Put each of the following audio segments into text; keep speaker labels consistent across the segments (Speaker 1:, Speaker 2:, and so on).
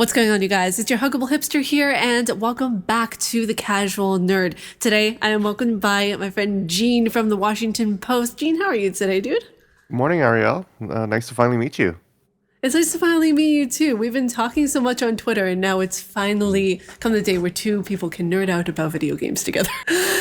Speaker 1: What's going on, you guys? It's your Huggable Hipster here, and welcome back to the Casual Nerd. Today, I am welcomed by my friend Gene from the Washington Post. Gene, how are you today, dude?
Speaker 2: Morning, Ariel. Nice to finally meet you.
Speaker 1: It's nice to finally meet you too. We've been talking so much on Twitter, and now it's finally come the day where two people can nerd out about video games together.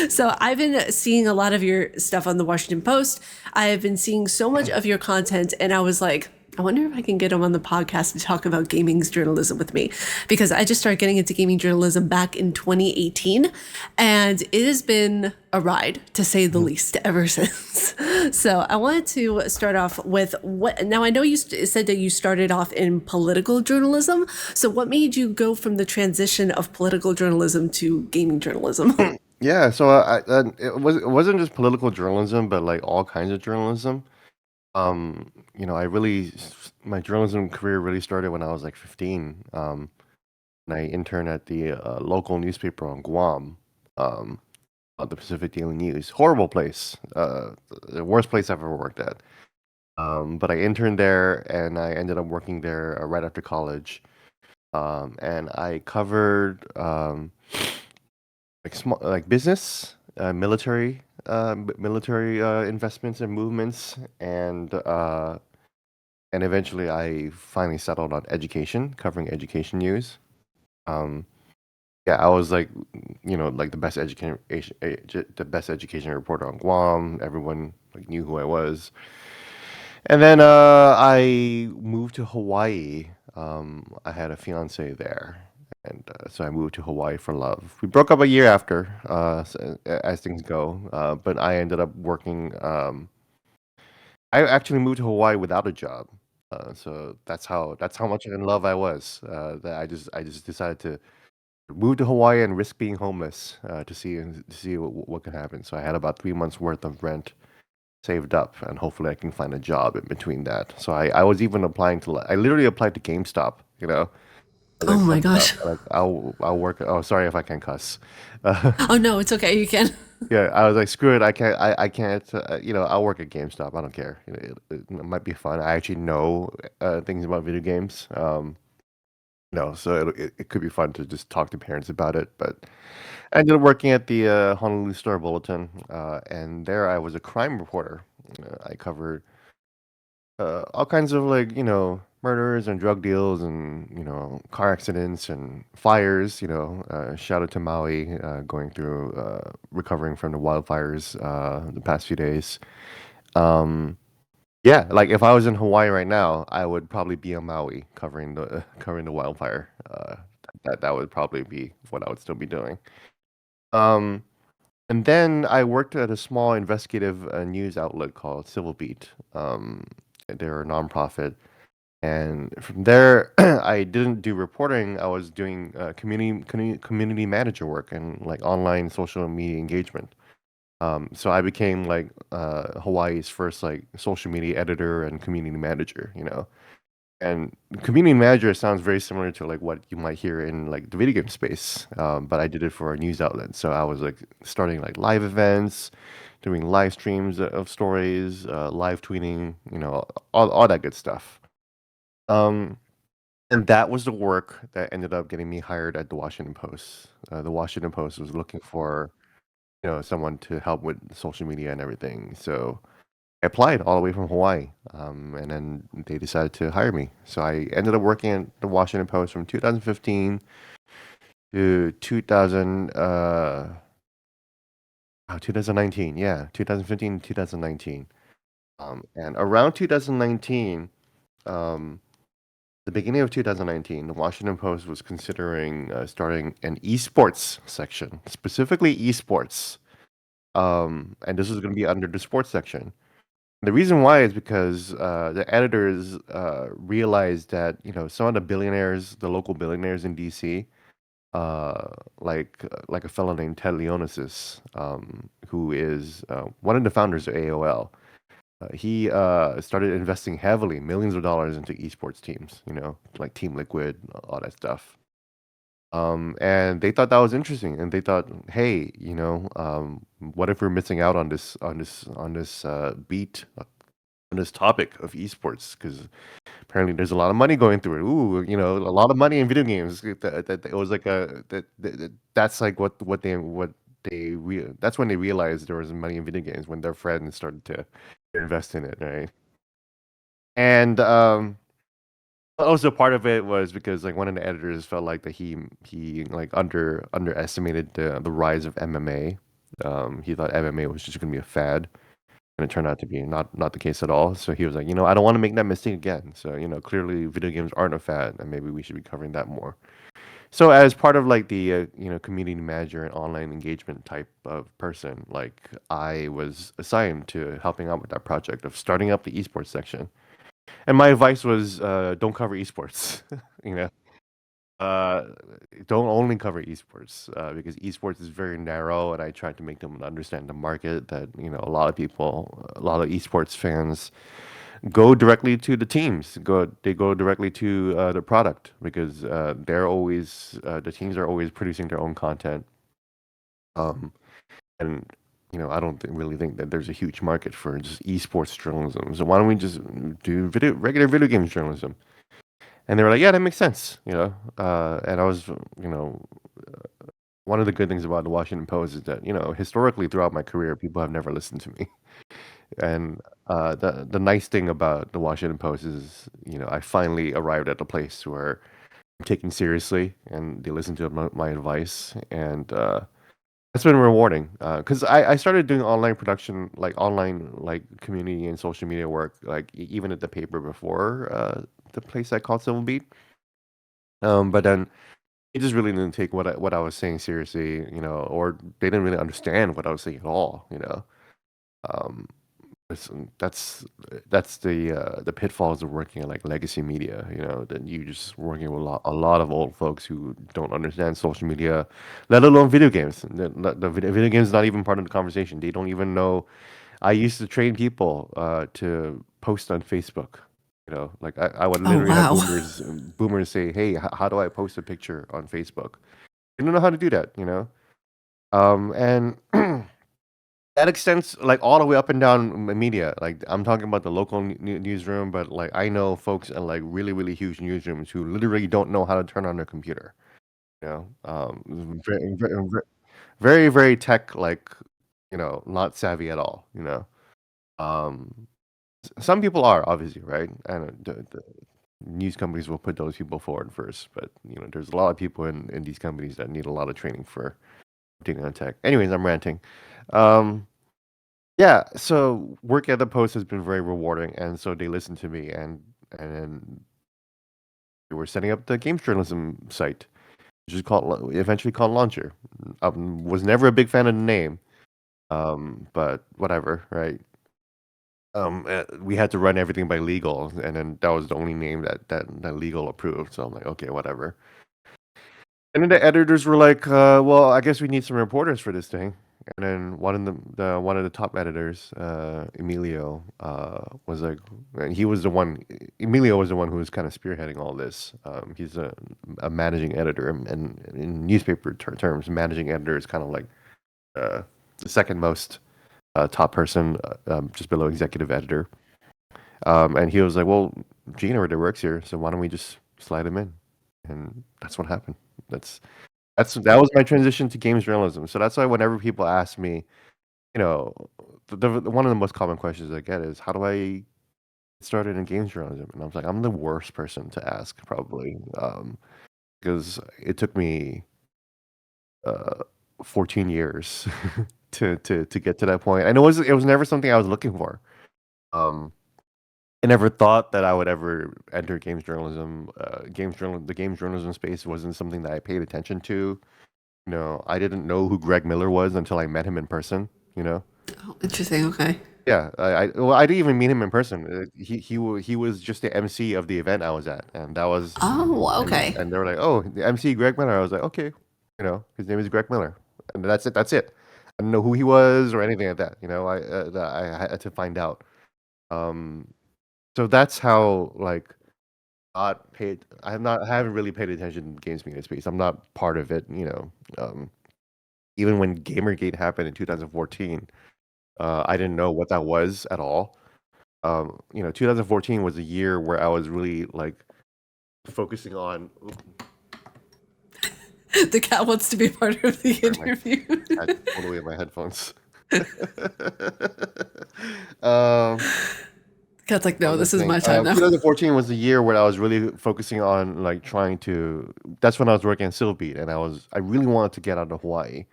Speaker 1: So I've been seeing a lot of your stuff on the Washington Post. I have been seeing so much of your content, and I was like, I wonder if I can get him on the podcast to talk about gaming journalism with me, because I just started getting into gaming journalism back in 2018, and it has been a ride, to say the least, ever since. So I wanted to start off with what. Now I know you said that you started off in political journalism. So what made you go from the transition of political journalism to gaming journalism?
Speaker 2: Yeah, so it wasn't just political journalism, but like all kinds of journalism. I really my journalism career really started when I was like 15. And I interned at the local newspaper on Guam, um, on the Pacific Daily News. Horrible place, the worst place I've ever worked at. But I interned there, and I ended up working there right after college. And I covered like small like business, military investments and movements, and eventually I finally settled on education, covering education news. Um, yeah, I was like, like the best education reporter on Guam. Everyone like knew who I was. And then I moved to Hawaii. I had a fiance there, and so I moved to Hawaii for love. We broke up a year after, as things go. But I ended up working. I actually moved to Hawaii without a job. So that's how much in love I was. That I just decided to move to Hawaii and risk being homeless to see what could happen. So I had about 3 months worth of rent saved up, and hopefully I can find a job in between that. So I was even applying to I literally applied to GameStop. I was
Speaker 1: Oh
Speaker 2: like,
Speaker 1: my
Speaker 2: fuck it up.
Speaker 1: gosh.
Speaker 2: Like I'll work. Oh, sorry if I can cuss.
Speaker 1: Oh no, it's okay. You can.
Speaker 2: Yeah, I was like, screw it. I can't. I'll work at GameStop. I don't care. It might be fun. I actually know things about video games. So it could be fun to just talk to parents about it. But I ended up working at the Honolulu Star Bulletin, and there I was a crime reporter. I covered all kinds of like murders and drug deals and car accidents and fires. Shout out to Maui, going through recovering from the wildfires the past few days. Um, yeah, like if I was in Hawaii right now, I would probably be on Maui covering the wildfire. That would probably be what I would still be doing. Um, and then I worked at a small investigative news outlet called Civil Beat. They're a nonprofit, and from there, I didn't do reporting. I was doing community manager work and like online social media engagement. So I became like Hawaii's first like social media editor and community manager. And community manager sounds very similar to like what you might hear in like the video game space. But I did it for a news outlet. So I was like starting like live events, doing live streams of stories, live tweeting, all that good stuff. Um, and that was the work that ended up getting me hired at the Washington Post. The Washington Post was looking for, someone to help with social media and everything. So I applied all the way from Hawaii, and then they decided to hire me. So I ended up working at the Washington Post from 2015 to 2019. Yeah, 2015 to 2019. And around 2019, um, the beginning of 2019, the Washington Post was considering starting an esports section, specifically esports. And this was going to be under the sports section. The reason why is because the editors realized that some of the billionaires, the local billionaires in DC, uh, like a fellow named Ted Leonesis, who is one of the founders of AOL. He started investing heavily, millions of dollars into esports teams. Like Team Liquid, all that stuff. And they thought that was interesting, and they thought, hey, what if we're missing out on this beat? on this topic of esports because apparently there's a lot of money going through it. Ooh, a lot of money in video games. It was like that's like that's when they realized there was money in video games when their friends started to invest in it, right? And also part of it was because like one of the editors felt like that he like underestimated the rise of MMA. He thought MMA was just gonna be a fad, and it turned out to be not the case at all. So he was like, I don't want to make that mistake again. So clearly video games aren't a fad, and maybe we should be covering that more. So as part of like the community manager and online engagement type of person, like I was assigned to helping out with that project of starting up the esports section. And my advice was don't cover esports. you know, uh, don't only cover esports because esports is very narrow, and I tried to make them understand the market that a lot of people, a lot of esports fans go directly to the teams. They go directly to the product because the teams are always producing their own content. Um, and I don't really think that there's a huge market for just esports journalism. So why don't we just do regular video games journalism? And they were like, yeah, that makes sense. And I was, one of the good things about the Washington Post is that historically throughout my career, people have never listened to me. And the nice thing about the Washington Post is, I finally arrived at a place where I'm taken seriously, and they listen to my advice, and that's been rewarding. Because I started doing online production, like online like community and social media work, like even at the paper before the place I called Civil Beat. But then it just really didn't take what I was saying seriously, or they didn't really understand what I was saying at all. Um, that's the pitfalls of working at like legacy media. That you just working with a lot of old folks who don't understand social media, let alone video games. The video games is not even part of the conversation. They don't even know. I used to train people to post on Facebook. Like I would
Speaker 1: Oh,
Speaker 2: literally have
Speaker 1: wow.
Speaker 2: boomers say, "Hey, how do I post a picture on Facebook?" They don't know how to do that. And that extends like all the way up and down media. Like I'm talking about the local newsroom, but like I know folks in like really really huge newsrooms who literally don't know how to turn on their computer. Very very tech like not savvy at all. Um, some people are obviously right, and the news companies will put those people forward first. But there's a lot of people in these companies that need a lot of training for updating on tech. Anyways, I'm ranting. Um, Yeah, so work at the Post has been very rewarding, and so they listened to me, and then we were setting up the games journalism site, which is eventually called Launcher. Was never a big fan of the name, but whatever, right? We had to run everything by legal, and then that was the only name that legal approved. So I'm like, okay, whatever. And then the editors were like, "Well, I guess we need some reporters for this thing." And then one of the top editors, Emilio, was like, and he was the one. Emilio was the one who was kind of spearheading all this. He's a managing editor, and in newspaper terms, managing editor is kind of like the second most top person, just below executive editor. And he was like, "Well, Gene already works here, so why don't we just slide him in?" And that's what happened. That's that was my transition to games journalism. So that's why whenever people ask me, you know, one of the most common questions I get is, "How do I get started in games journalism?" And I was like, "I'm the worst person to ask probably, because it took me uh, 14 years to get to that point, and it was never something I was looking for. Um, I never thought that I would ever enter games journalism. The games journalism space wasn't something that I paid attention to. I didn't know who Greg Miller was until I met him in person. You know.
Speaker 1: Oh, interesting. Okay.
Speaker 2: Yeah, well, I didn't even meet him in person. He was just the MC of the event I was at, and that was
Speaker 1: Oh,
Speaker 2: and
Speaker 1: okay.
Speaker 2: and they were like, "Oh, the MC Greg Miller." I was like, "Okay," his name is Greg Miller, and that's it. That's it. I didn't know who he was or anything like that. I had to find out. Um, so that's how like not paid. I haven't really paid attention to games media space. I'm not part of it. Even when GamerGate happened in 2014, I didn't know what that was at all. You know, 2014 was a year where I was really like focusing on.
Speaker 1: The cat wants to be part of the
Speaker 2: Sorry, my
Speaker 1: interview.
Speaker 2: cat pulled away my headphones. um,
Speaker 1: Cat's like,
Speaker 2: what
Speaker 1: no,
Speaker 2: was I
Speaker 1: this is
Speaker 2: saying?
Speaker 1: my time now.
Speaker 2: 2014 was the year where I was really focusing on like trying to. That's when I was working at Silbeat, and I really wanted to get out of Hawaii,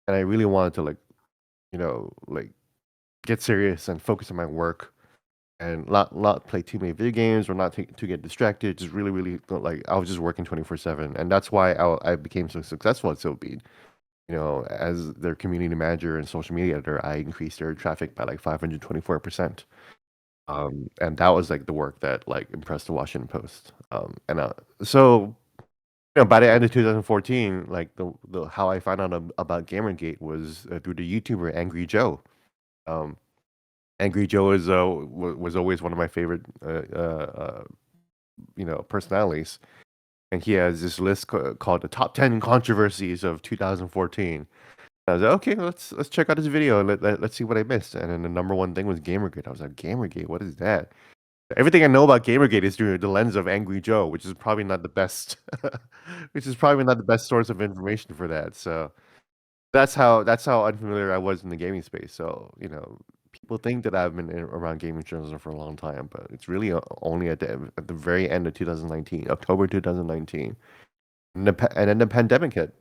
Speaker 2: and I really wanted to like get serious and focus on my work and not play too many video games or not to get distracted. Just really like I was just working 24/7, and that's why I became so successful at Silbeat. As their community manager and social media editor, I increased their traffic by like 524%. And that was like the work that like impressed the Washington Post. So by the end of 2014, like the how I found out about GamerGate was through the YouTuber Angry Joe. Um, Angry Joe was always one of my favorite personalities, and he has this list called the top 10 controversies of 2014. I was like, okay, let's check out this video and let's see what I missed. And then the number one thing was Gamergate. I was like, Gamergate, what is that? Everything I know about Gamergate is through the lens of Angry Joe, which is probably not the best, which is probably not the best source of information for that. So that's how unfamiliar I was in the gaming space. So people think that I've been around gaming journalism for a long time, but it's really only at the very end of 2019, October 2019, and then the pandemic hit.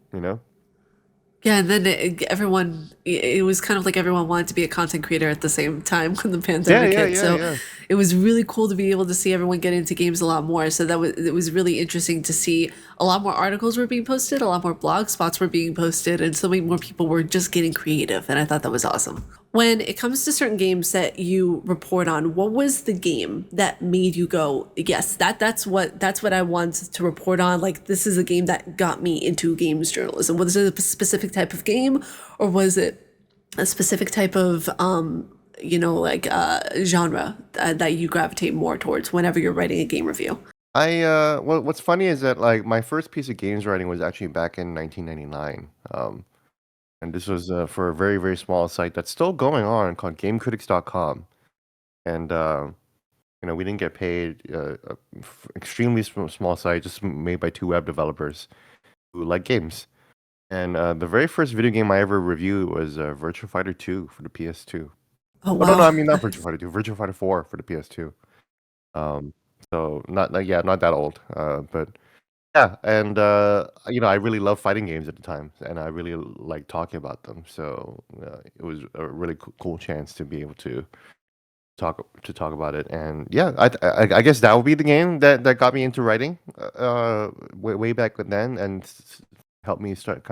Speaker 1: Yeah, and then it was kind of like everyone wanted to be a content creator at the same time when the
Speaker 2: Yeah,
Speaker 1: pandemic
Speaker 2: yeah,
Speaker 1: hit.
Speaker 2: yeah,
Speaker 1: So
Speaker 2: yeah.
Speaker 1: it was really cool to be able to see everyone get into games a lot more. So it was really interesting to see a lot more articles were being posted, a lot more blog spots were being posted, and so many more people were just getting creative. And I thought that was awesome. When it comes to certain games that you report on, what was the game that made you go, yes, that's what I want to report on. Like this is a game that got me into games journalism. Was it a specific type of game, or was it a specific type of genre that you gravitate more towards whenever you're writing a game review?
Speaker 2: Well, what's funny is that like my first piece of games writing was actually back in 1999. And this was for a very, very small site that's still going on called GameCritics.com. And we didn't get paid. Extremely small site, just made by two web developers who like games. And the very first video game I ever reviewed was Virtua Fighter 2 for the PS2.
Speaker 1: Oh
Speaker 2: Oh no,
Speaker 1: wow.
Speaker 2: no, I mean not Virtua Fighter 2, Virtua Fighter 4 for the PS2. Um, so yeah, not that old. But yeah, and I really loved fighting games at the time, and I really liked talking about them. So it was a really cool chance to be able to talk about it. And yeah, I guess that would be the game that got me into writing way back then, and helped me start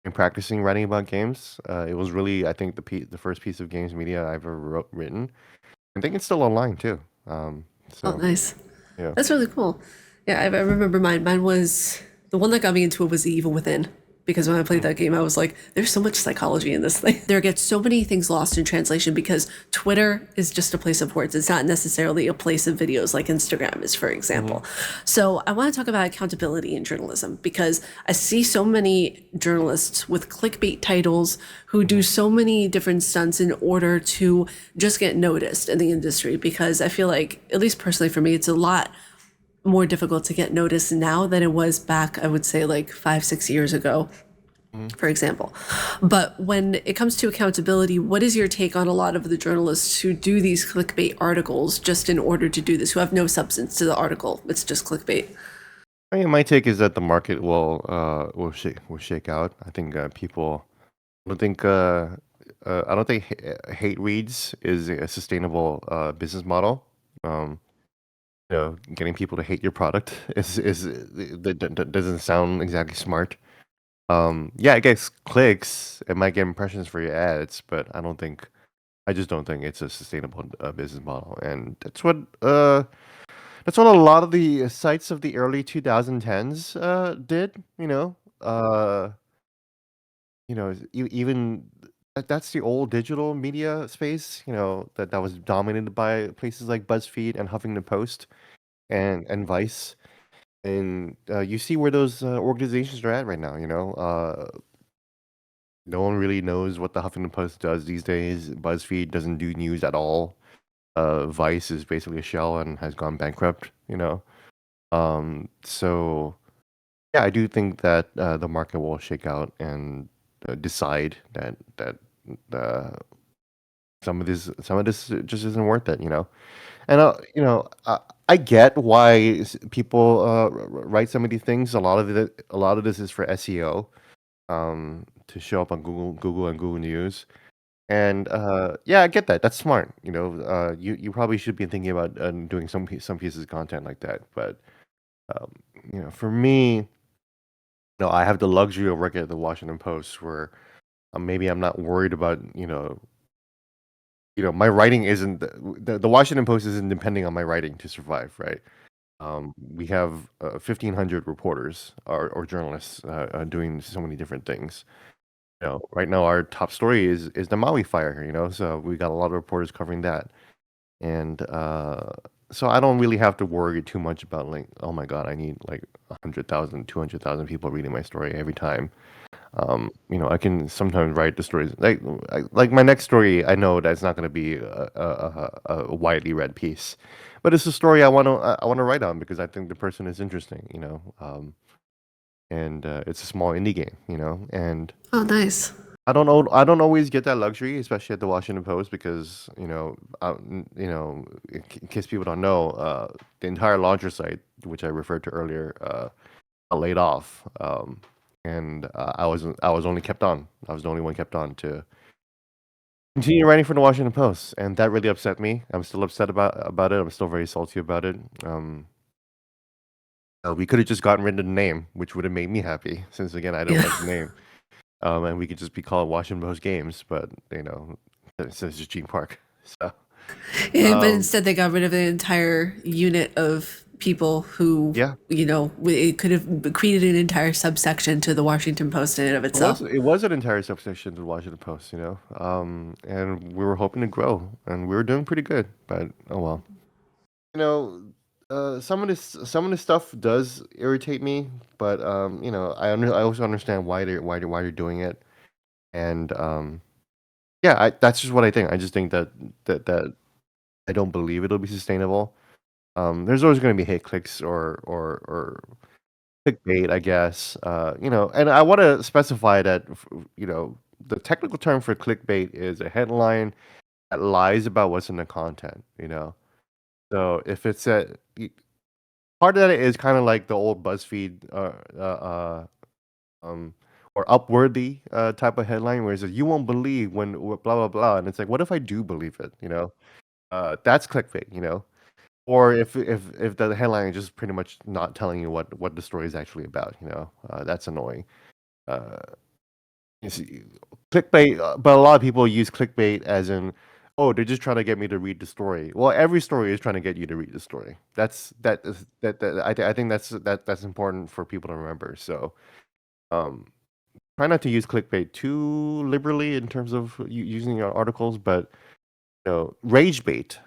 Speaker 2: in practicing writing about games. It was really, I think, the first piece of games media I've ever written. I think it's still online too.
Speaker 1: Oh,
Speaker 2: So
Speaker 1: nice.
Speaker 2: yeah.
Speaker 1: That's really cool. Yeah, I remember mine. Mine was the one that got me into it was The Evil Within. Because when I played that game, I was like, there's so much psychology in this thing. There gets so many things lost in translation because Twitter is just a place of words. It's not necessarily a place of videos like Instagram is, for example. So I want to talk about accountability in journalism because I see so many journalists with clickbait titles who do so many different stunts in order to just get noticed in the industry. Because I feel like, at least personally for me, it's a lot more difficult to get noticed now than it was back, I would say, like 5, 6 years ago,
Speaker 2: Mhm.
Speaker 1: for example. But when it comes to accountability, what is your take on a lot of the journalists who do these clickbait articles just in order to do this, who have no substance to the article? It's just clickbait.
Speaker 2: I mean, my take is that the market will shake out. I think people. I don't think hate reads is a sustainable business model. Um, getting people to hate your product that doesn't sound exactly smart. Yeah, it gets clicks. It might get impressions for your ads, but I just don't think it's a sustainable business model. And that's what a lot of the sites of the early 2010s did. Even that's the old digital media space. That was dominated by places like BuzzFeed and Huffington Post and Vice. And you see where those organizations are at right now. No one really knows what the Huffington Post does these days. BuzzFeed doesn't do news at all. Vice is basically a shell and has gone bankrupt. So yeah, I do think that the market will shake out and decide that uh, some of this just isn't worth it. And I get why people write some of these things. A lot of this is for SEO, to show up on Google and Google News. And yeah, I get that. That's smart. You probably should be thinking about doing some pieces of content like that. But um, for me, I have the luxury of working at the Washington Post, where maybe I'm not worried about my writing isn't the Washington Post isn't depending on my writing to survive, right? We have 1,500 reporters or journalists doing so many different things. Right now our top story is the Maui fire. So we got a lot of reporters covering that, and so I don't really have to worry too much about, like, oh my god, I need like 100,000, 200,000 people reading my story every time. I can sometimes write the stories like my next story. I know that's not going to be a widely read piece, but it's a story I want to write on because I think the person is interesting. And it's a small indie game. And
Speaker 1: Oh, nice.
Speaker 2: I don't always get that luxury, especially at the Washington Post, because in case people don't know, the entire launcher site, which I referred to earlier, got laid off. And I was only kept on. I was the only one kept on to continue writing for the Washington Post, and that really upset me. I'm still upset about it. I'm still very salty about it. We could have just gotten rid of the name, which would have made me happy, since again I don't
Speaker 1: Yeah.
Speaker 2: like the name. And we could just be called Washington Post Games, but it says just Gene Park. So
Speaker 1: Yeah, but
Speaker 2: um,
Speaker 1: instead they got rid of an entire unit of people who,
Speaker 2: yeah,
Speaker 1: it could have created an entire subsection to the Washington Post in and of
Speaker 2: it was
Speaker 1: itself.
Speaker 2: it was an entire subsection to the Washington Post. And we were hoping to grow, and we were doing pretty good, but oh well. You know, some of this stuff does irritate me, but I also understand why they're doing it, and yeah, that's just what I think. I just think that I don't believe it'll be sustainable. There's always going to be hate clicks or clickbait, I guess. And I want to specify that the technical term for clickbait is a headline that lies about what's in the content. So if it's part of that is kind of like the old BuzzFeed um, or Upworthy type of headline where it says you won't believe when blah blah blah, and it's like, what if I do believe it? That's clickbait. Or if the headline is just pretty much not telling you what the story is actually about. That's annoying. Uh, you see, clickbait, but a lot of people use clickbait as in, oh, they're just trying to get me to read the story. Well, every story is trying to get you to read the story. I think that's important for people to remember. So, um, try not to use clickbait too liberally in terms of using your articles, but rage bait.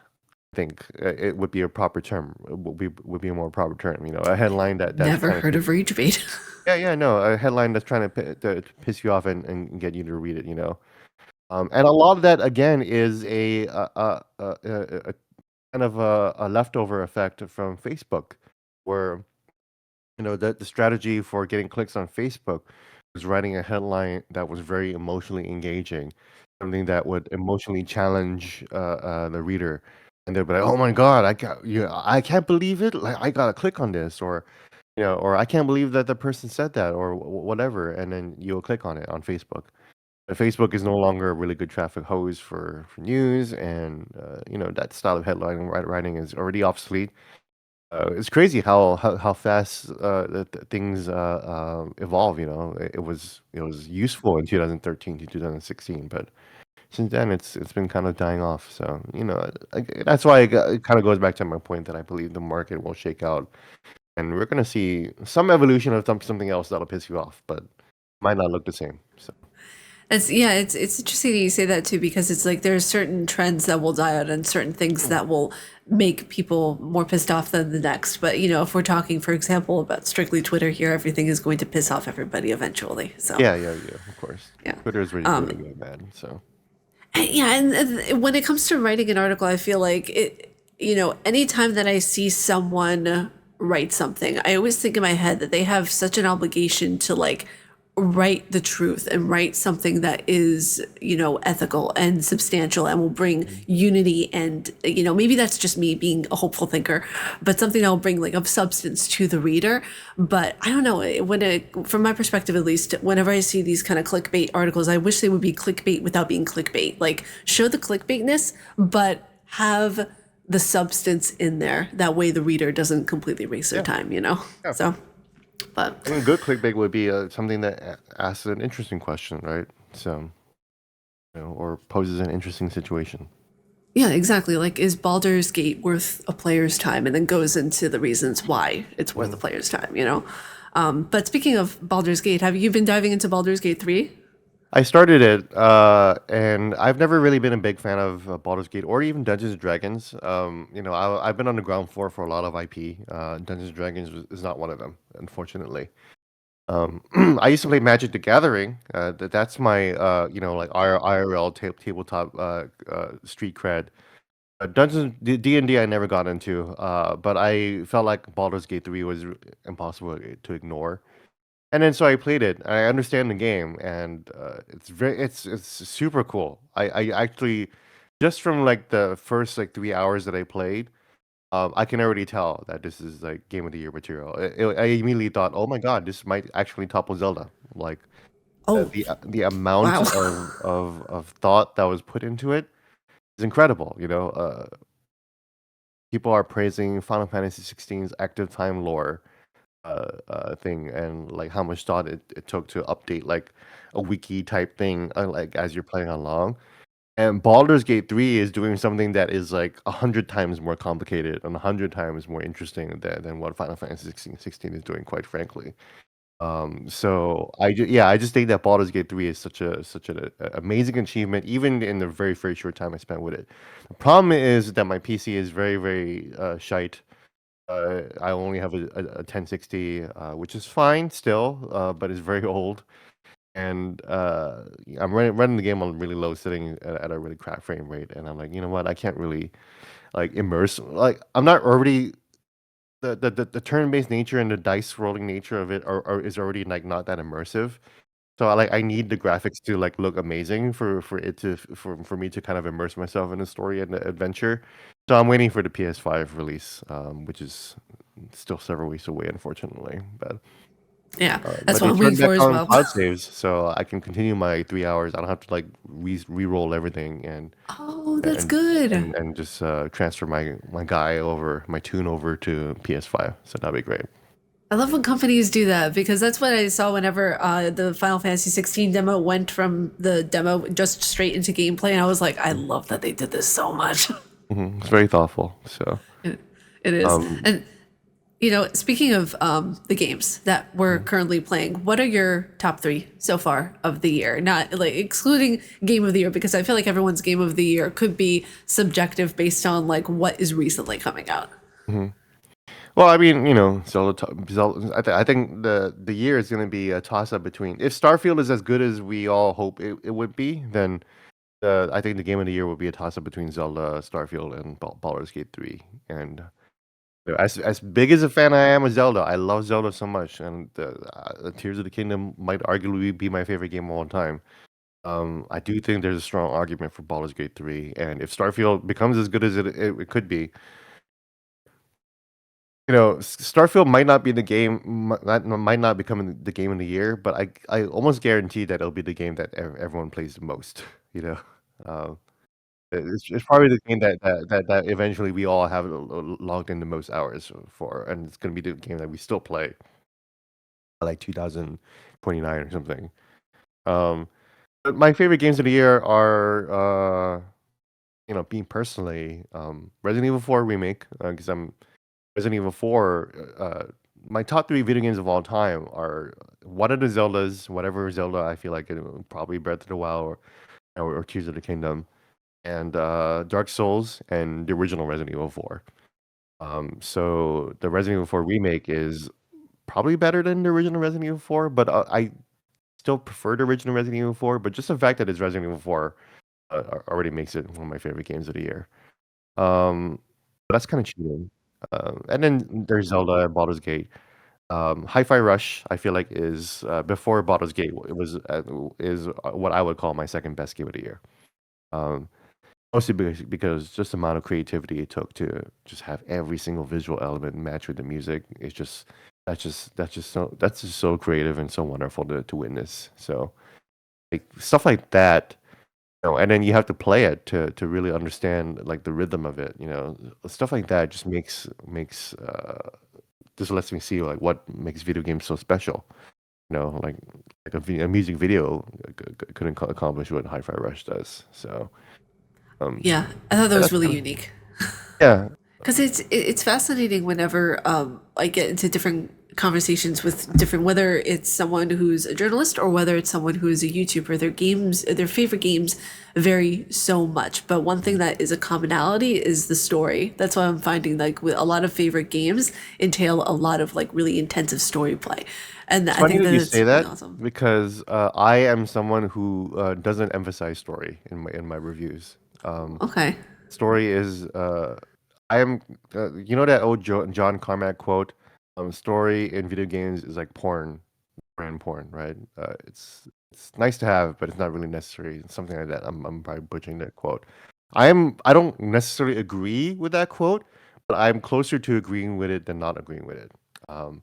Speaker 2: I think it would be a proper term. Would be a more proper term. A headline that's
Speaker 1: Never
Speaker 2: trying to
Speaker 1: heard of rage bait.
Speaker 2: yeah, yeah, no, a headline that's trying to piss you off and get you to read it. And a lot of that again is a kind of a leftover effect from Facebook, where the strategy for getting clicks on Facebook was writing a headline that was very emotionally engaging, something that would emotionally challenge the reader, and they'd be like, "Oh my god, I can't believe it! Like, I gotta click on this," or I can't believe that the person said that, or whatever, and then you'll click on it on Facebook. But Facebook is no longer a really good traffic hose for news, and that style of headline writing is already obsolete. It's crazy how fast things evolve. It was useful in 2013 to 2016, but since then it's been kind of dying off. So that's why it kind of goes back to my point that I believe the market will shake out, and we're gonna see some evolution of something else that'll piss you off, but might not look the same. So
Speaker 1: It's interesting that you say that too, because it's like there's certain trends that will die out and certain things that will make people more pissed off than the next. But if we're talking, for example, about strictly Twitter here, everything is going to piss off everybody eventually. So
Speaker 2: yeah, yeah, yeah. Of course,
Speaker 1: yeah.
Speaker 2: Twitter is really
Speaker 1: Um,
Speaker 2: really, really bad. So
Speaker 1: Yeah, and when it comes to writing an article, I feel like anytime that I see someone write something, I always think in my head that they have such an obligation to like write the truth and write something that is, ethical and substantial and will bring
Speaker 2: Mhm.
Speaker 1: unity and, maybe that's just me being a hopeful thinker, but something that will bring like of substance to the reader. But I don't know, from my perspective at least, whenever I see these kind of clickbait articles, I wish they would be clickbait without being clickbait. Like show the clickbaitness, but have the substance in there. That way the reader doesn't completely waste their
Speaker 2: Yeah,
Speaker 1: time.
Speaker 2: yeah.
Speaker 1: So, but
Speaker 2: I mean, good clickbait would be something that asks an interesting question, right? So, or poses an interesting situation.
Speaker 1: yeah, exactly. Like, is Baldur's Gate worth a player's time? And then goes into the reasons why it's worth a
Speaker 2: Mhm.
Speaker 1: player's time. But speaking of Baldur's Gate, have you been diving into Baldur's Gate 3?
Speaker 2: I started it, and I've never really been a big fan of Baldur's Gate or even Dungeons and Dragons. I've been on the ground floor for a lot of IP. Dungeons and Dragons is not one of them, unfortunately. I used to play Magic the Gathering. That's my like IRL tabletop street cred. Dungeons D&D I never got into, but I felt like Baldur's Gate 3 was impossible to ignore. And then so I played it. I understand the game, and it's super cool. I actually just from like the first like 3 hours that I played, I can already tell that this is like game of the year material. I immediately thought, oh my god, this might actually topple Zelda. Like
Speaker 1: Oh,
Speaker 2: the amount
Speaker 1: wow.
Speaker 2: of thought that was put into it is incredible. People are praising Final Fantasy 16's active time lore thing, and like how much thought it took to update like a wiki type thing, like as you're playing along. And Baldur's Gate 3 is doing something that is like 100 times more complicated and 100 times more interesting than what Final Fantasy 16 is doing, quite frankly. So I just think that Baldur's Gate 3 is such an amazing achievement, even in the very, very short time I spent with it. The problem is that my PC is very, very shite. I only have a 1060, which is fine still, but it's very old. And I'm running the game on really low, sitting at a really crap frame rate. And I'm like, you know what? I can't really like immerse. Like, I'm not already the turn-based nature and the dice rolling nature of it is already like not that immersive. So I need the graphics to like look amazing for me to kind of immerse myself in the story and the adventure. So I'm waiting for the PS5 release, which is still several weeks away, unfortunately. But
Speaker 1: Yeah,
Speaker 2: but
Speaker 1: that's what
Speaker 2: they
Speaker 1: I'm waiting
Speaker 2: turned back
Speaker 1: for as
Speaker 2: on
Speaker 1: well.
Speaker 2: cloud saves, so I can continue my 3 hours. I don't have to like re-roll everything
Speaker 1: Oh, that's
Speaker 2: and
Speaker 1: good.
Speaker 2: and just transfer my tune over to PS5. So that'd be great.
Speaker 1: I love when companies do that because that's what I saw whenever the Final Fantasy 16 demo went from the demo just straight into gameplay. And I was like, I love that they did this so much.
Speaker 2: It's very thoughtful. So
Speaker 1: It, it is.
Speaker 2: um,
Speaker 1: And, speaking of the games that we're
Speaker 2: mhm.
Speaker 1: currently playing, what are your top three so far of the year? Not like excluding game of the year, because I feel like everyone's game of the year could be subjective based on like what is recently coming out.
Speaker 2: Mhm. Well, I mean, Zelda. I think the year is going to be a toss up between if Starfield is as good as we all hope it would be, then I think the game of the year will be a toss up between Zelda, Starfield, and Baldur's Gate 3. And as big as a fan I am of Zelda, I love Zelda so much, and the Tears of the Kingdom might arguably be my favorite game of all time. I do think there's a strong argument for Baldur's Gate 3, and if Starfield becomes as good as it could be, Starfield might not be the game, might not become the game of the year, but I almost guarantee that it'll be the game that everyone plays the most. You know, um, it's probably the game that eventually we all have logged in the most hours for, and it's gonna be the game that we still play like 2029 or something. Um, but my favorite games of the year are, being personally, Resident Evil 4 remake, because I'm Resident Evil 4, my top 3 video games of all time are one of the Zeldas, whatever Zelda I feel like probably Breath of the Wild or Tears of the Kingdom, and Dark Souls and the original Resident Evil 4. So the Resident Evil 4 remake is probably better than the original Resident Evil 4, but I still prefer the original Resident Evil 4. But just the fact that it's Resident Evil 4 already makes it one of my favorite games of the year. But that's kind of cheating. And then there's Zelda and Baldur's Gate. Hi-Fi Rush, I feel like is before Baldur's Gate. It was is what I would call my second best game of the year. Um, Mostly because just the amount of creativity it took to just have every single visual element match with the music. It's just that's just so creative and so wonderful to witness. So like stuff like that, and then you have to play it to really understand like the rhythm of it. Stuff like that just just lets me see like what makes video games so special. Like a music video couldn't accomplish what Hi-Fi Rush does. So um,
Speaker 1: Yeah, I thought that was
Speaker 2: that's
Speaker 1: really
Speaker 2: kind of
Speaker 1: unique.
Speaker 2: yeah.
Speaker 1: Because it's fascinating whenever I get into different conversations with different, whether it's someone who's a journalist or whether it's someone who is a YouTuber. Their favorite games vary so much. But one thing that is a commonality is the story. That's why I'm finding like with a lot of favorite games entail a lot of like really intensive story play, and
Speaker 2: It's
Speaker 1: I
Speaker 2: funny
Speaker 1: think
Speaker 2: that
Speaker 1: that
Speaker 2: you
Speaker 1: it's
Speaker 2: say
Speaker 1: really
Speaker 2: that
Speaker 1: awesome.
Speaker 2: because I am someone who doesn't emphasize story in my reviews.
Speaker 1: Okay.
Speaker 2: Story is I am you know that old John Carmack quote, story in video games is like porn, brand porn, right? It's nice to have, but it's not really necessary. Something like that. I'm probably butchering that quote. I don't necessarily agree with that quote, but I'm closer to agreeing with it than not agreeing with it. Um,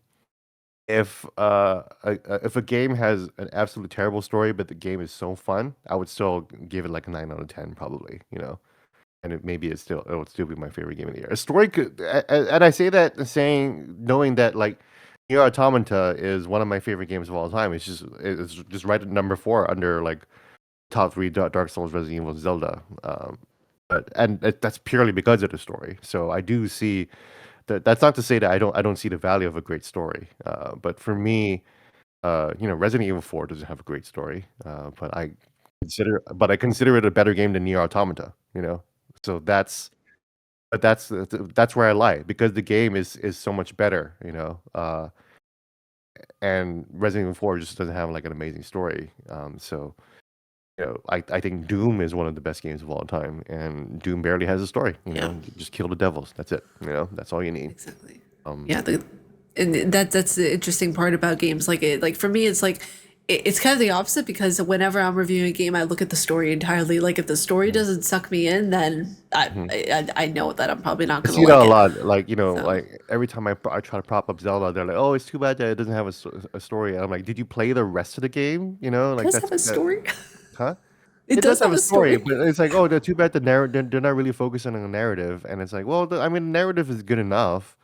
Speaker 2: if a game has an absolutely terrible story, but the game is so fun, I would still give it like a 9 out of 10, probably. And it would still be my favorite game of the year. A story and I say that saying knowing that like Nier Automata is one of my favorite games of all time. It's just right at number 4 under like top 3 Dark Souls, Resident Evil, Zelda. That's purely because of the story. So I do see that. That's not to say that I don't see the value of a great story. But for me, Resident Evil 4 doesn't have a great story. But I consider it a better game than Nier Automata. So that's where I lie because the game is so much better. And Resident Evil 4 just doesn't have like an amazing story. So I think Doom is one of the best games of all time, and Doom barely has a story.
Speaker 1: Yeah.
Speaker 2: You just kill the devils. That's it. That's all you need.
Speaker 1: Exactly.
Speaker 2: Um,
Speaker 1: Yeah, and that's the interesting part about games. Like for me, it's like it's kind of the opposite because whenever I'm reviewing a game, I look at the story entirely. Like if the story
Speaker 2: mhm,
Speaker 1: doesn't suck me in, then
Speaker 2: mhm.
Speaker 1: I know that I'm probably not
Speaker 2: I
Speaker 1: gonna
Speaker 2: see that
Speaker 1: like
Speaker 2: a
Speaker 1: it.
Speaker 2: lot. Like
Speaker 1: So
Speaker 2: like every time I try to prop up Zelda, they're like, "Oh, it's too bad that it doesn't have a story." And I'm like, "Did you play the rest of the game?"
Speaker 1: it
Speaker 2: Like
Speaker 1: does
Speaker 2: that's
Speaker 1: have a
Speaker 2: that,
Speaker 1: story.
Speaker 2: huh?
Speaker 1: It
Speaker 2: It does
Speaker 1: does
Speaker 2: have
Speaker 1: have
Speaker 2: a
Speaker 1: a
Speaker 2: story,
Speaker 1: story.
Speaker 2: but it's like, oh, they're too bad they're not really focusing on the narrative, and it's like, well, I mean, the narrative is good enough.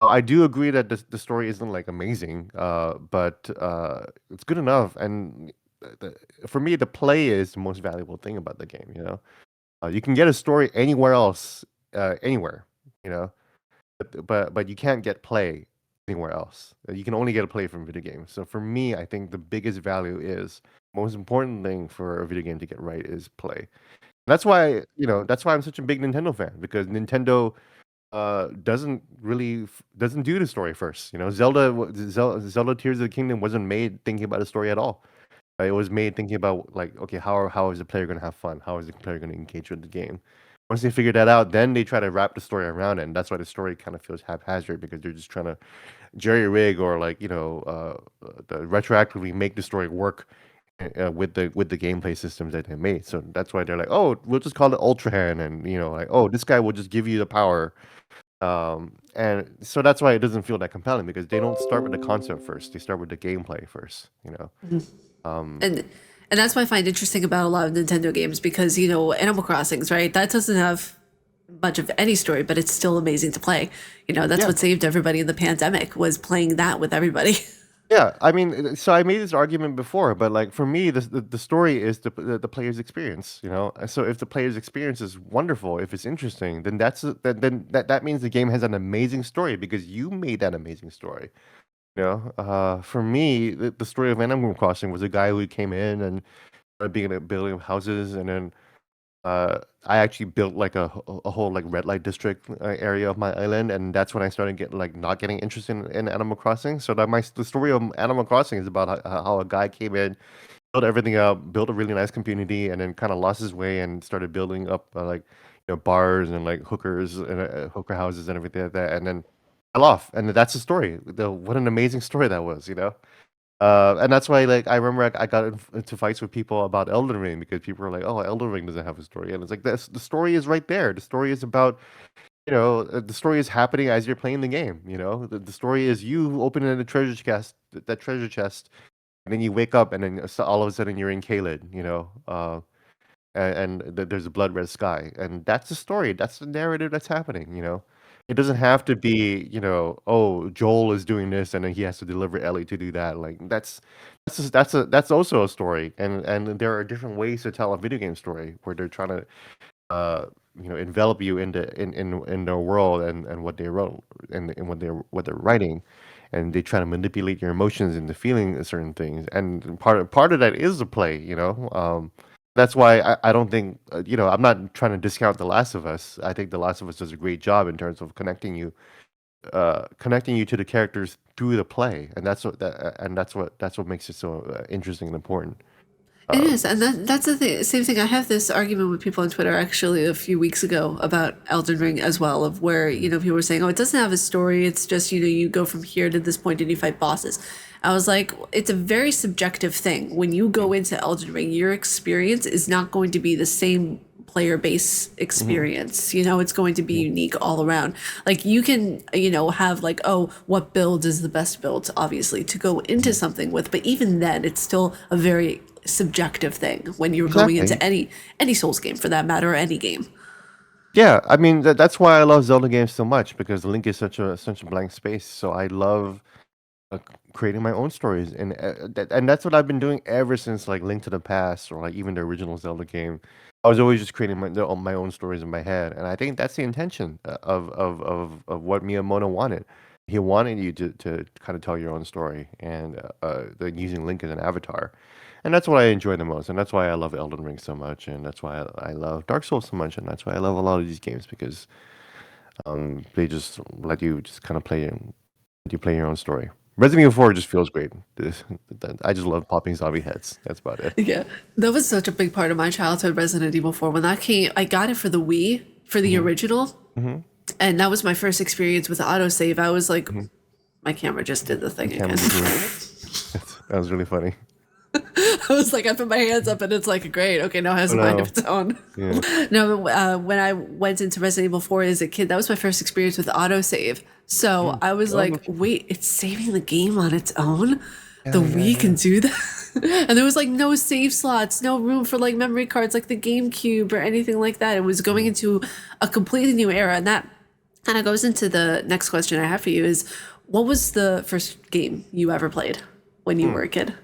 Speaker 2: I do agree that the story isn't like amazing, but it's good enough, and for me, the play is the most valuable thing about the game. You can get a story anywhere else, anywhere, you know, but you can't get play anywhere else. You can only get a play from video games. So for me, I think the biggest value is most important thing for a video game to get right is play. That's why I'm such a big Nintendo fan because Nintendo doesn't do the story first. Zelda Tears of the Kingdom wasn't made thinking about a story at all. It was made thinking about like, okay, how is the player going to have fun? How is the player going to engage with the game? Once they figure that out, then they try to wrap the story around it, and that's why the story kind of feels haphazard because they're just trying to jerry rig or like retroactively make the story work with the gameplay systems that they made. So that's why they're like, oh, we'll just call it Ultra Hand, and like, oh, this guy will just give you the power. And so that's why it doesn't feel that compelling because they don't start with the concept first. They start with the gameplay first. Um,
Speaker 1: and and that's what I find interesting about a lot of Nintendo games because Animal Crossings, right? That doesn't have much of any story, but it's still amazing to play. That's
Speaker 2: yeah,
Speaker 1: what saved everybody in the pandemic was playing that with everybody.
Speaker 2: yeah. I mean, so I made this argument before, but like for me, the story is the player's experience. So if the player's experience is wonderful, if it's interesting, then that means the game has an amazing story because you made that amazing story. For me, the story of Animal Crossing was a guy who came in and started being a building of houses, and then I actually built like a whole like red light district area of my island, and that's when I started not getting interested in Animal Crossing. So the story of Animal Crossing is about how a guy came in, built everything up, built a really nice community, and then kind of lost his way and started building up like bars and like hookers and hooker houses and everything like that, and then fell off. And that's the story. What an amazing story that was, you know. And that's why, like, I remember I got into fights with people about Elden Ring because people were like, "Oh, Elden Ring doesn't have a story," and it's like the story is right there. The story is about, the story is happening as you're playing the game. The story is you opening the treasure chest, that treasure chest, and then you wake up, and then all of a sudden you're in Caelid, and there's a blood red sky, and that's the story. That's the narrative that's happening. It doesn't have to be, oh, Joel is doing this, and then he has to deliver Ellie to do that. Like that's also a story, and there are different ways to tell a video game story where they're trying to envelop you in their world and what they wrote and what they're writing, and they try to manipulate your emotions into feeling certain things. And part of that is the play. That's why I don't think I'm not trying to discount The Last of Us. I think The Last of Us does a great job in terms of connecting you to the characters through the play, and that's what makes it so interesting and important.
Speaker 1: It is, and that's the thing, same thing. I have this argument with people on Twitter actually a few weeks ago about Elden Ring as well, of where people were saying, "Oh, it doesn't have a story. It's just you go from here to this point and you fight bosses." I was like, it's a very subjective thing. When you go into Elden Ring, your experience is not going to be the same player base experience. It's going to be unique all around. Like you can, have like, oh, what build is the best build, obviously, to go into something with, but even then, it's still a very subjective thing when you're going into
Speaker 2: Exactly.
Speaker 1: any Souls game for that matter, or any game.
Speaker 2: Yeah, I mean that's why I love Zelda games so much because Link is such a blank space. So I love uh, creating my own stories, and that's what I've been doing ever since like Link to the Past or like even the original Zelda game. I was always just creating my own stories in my head, and I think that's the intention of what Miyamoto wanted. He wanted you to kind of tell your own story, and using Link as an avatar, and that's what I enjoy the most, and that's why I love Elden Ring so much, and that's why I love Dark Souls so much, and that's why I love a lot of these games because they just let you just kind of let you play your own story. Resident Evil 4 just feels great. I just love popping zombie heads. That's about it.
Speaker 1: Yeah, that was such a big part of my childhood, Resident Evil 4. When that came, I got it for the Wii, for the
Speaker 2: Hmm.
Speaker 1: original,
Speaker 2: Hmm.
Speaker 1: and that was my first experience with autosave. I was like,
Speaker 2: Hmm.
Speaker 1: my camera just did the
Speaker 2: The
Speaker 1: thing
Speaker 2: camera
Speaker 1: again.
Speaker 2: just moved. That was really funny.
Speaker 1: I was like, I put my hands up and it's like, great, okay, now it has
Speaker 2: Oh
Speaker 1: a mind of
Speaker 2: no.
Speaker 1: its own.
Speaker 2: Yeah.
Speaker 1: No, when I went into Resident Evil 4 as a kid, that was my first experience with autosave. So
Speaker 2: Mm.
Speaker 1: I was
Speaker 2: Oh,
Speaker 1: like,
Speaker 2: okay.
Speaker 1: wait, it's saving the game on its own? The
Speaker 2: Yeah, yeah,
Speaker 1: Wii
Speaker 2: yeah.
Speaker 1: can do that? And there was like no save slots, no room for like memory cards like the GameCube or anything like that. It was going
Speaker 2: Mm.
Speaker 1: into a completely new era. And that kind of goes into the next question I have for you is, what was the first game you ever played when you
Speaker 2: Mm.
Speaker 1: were a kid?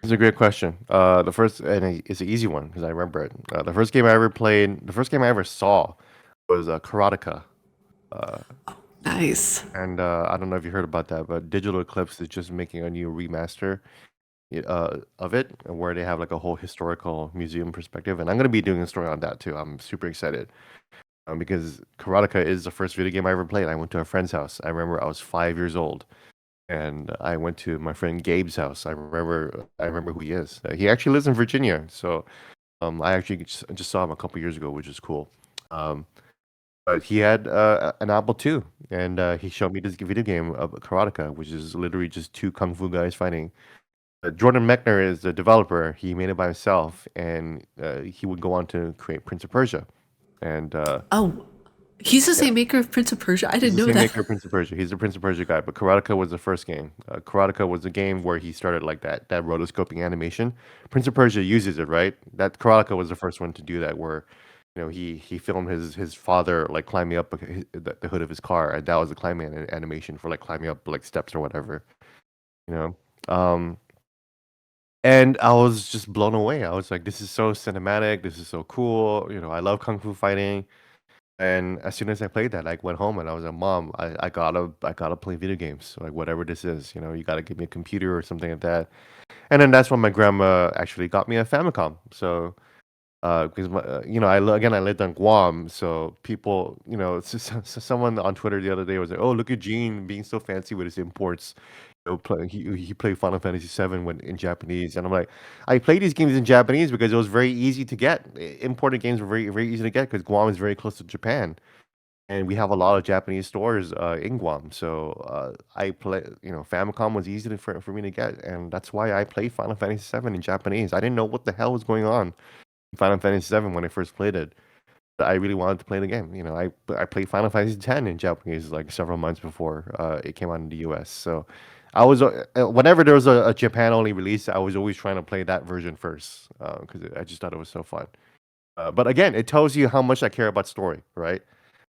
Speaker 2: It's a great question. The first, and it's an easy one because I remember it. The first game I ever played, the first game I ever saw was Karateka. Uh,
Speaker 1: Nice.
Speaker 2: and I don't know if you heard about that, but Digital Eclipse is just making a new remaster of it, where they have like a whole historical museum perspective. And I'm gonna be doing a story on that too. I'm super excited because Karateka is the first video game I ever played. I went to a friend's house. I remember I was 5 years old, and I went to my friend Gabe's house. I remember who he is. He actually lives in Virginia, so I actually just saw him a couple years ago, which is cool. Um, but he had an Apple II, and he showed me this video game of Karateka, which is literally just two kung fu guys fighting. Jordan Mechner is the developer. He made it by himself, and he would go on to create Prince of Persia. And
Speaker 1: Oh, he's the
Speaker 2: yeah,
Speaker 1: same maker of Prince of Persia. I
Speaker 2: he's
Speaker 1: didn't
Speaker 2: the
Speaker 1: know
Speaker 2: same
Speaker 1: that.
Speaker 2: maker of Prince of Persia. He's the Prince of Persia guy, but Karateka was the first game. Karateka was the game where he started like that rotoscoping animation. Prince of Persia uses it, right? That Karateka was the first one to do that, where he filmed his father like climbing up the hood of his car, and that was the climbing animation for like climbing up like steps or whatever. You know. Um, And I was just blown away. I was like, "This is so cinematic. This is so cool." I love kung fu fighting. And as soon as I played that, I went home and I was like, "Mom, I gotta play video games. Like whatever this is, you gotta give me a computer or something like that." And then that's when my grandma actually got me a Famicom. So, because I lived on Guam, so people, someone on Twitter the other day was like, "Oh, look at Gene being so fancy with his imports." He played Final Fantasy VII when in Japanese, and I'm like, I played these games in Japanese because it was very easy to get. Imported games were very easy to get because Guam is very close to Japan, and we have a lot of Japanese stores in Guam. So I play, Famicom was easy for me to get, and that's why I played Final Fantasy VII in Japanese. I didn't know what the hell was going on in Final Fantasy VII when I first played it. I really wanted to play the game. I played Final Fantasy X in Japanese like several months before it came out in the US. So I was whenever there was a Japan only release, I was always trying to play that version first because I just thought it was so fun. But again, it tells you how much I care about story, right?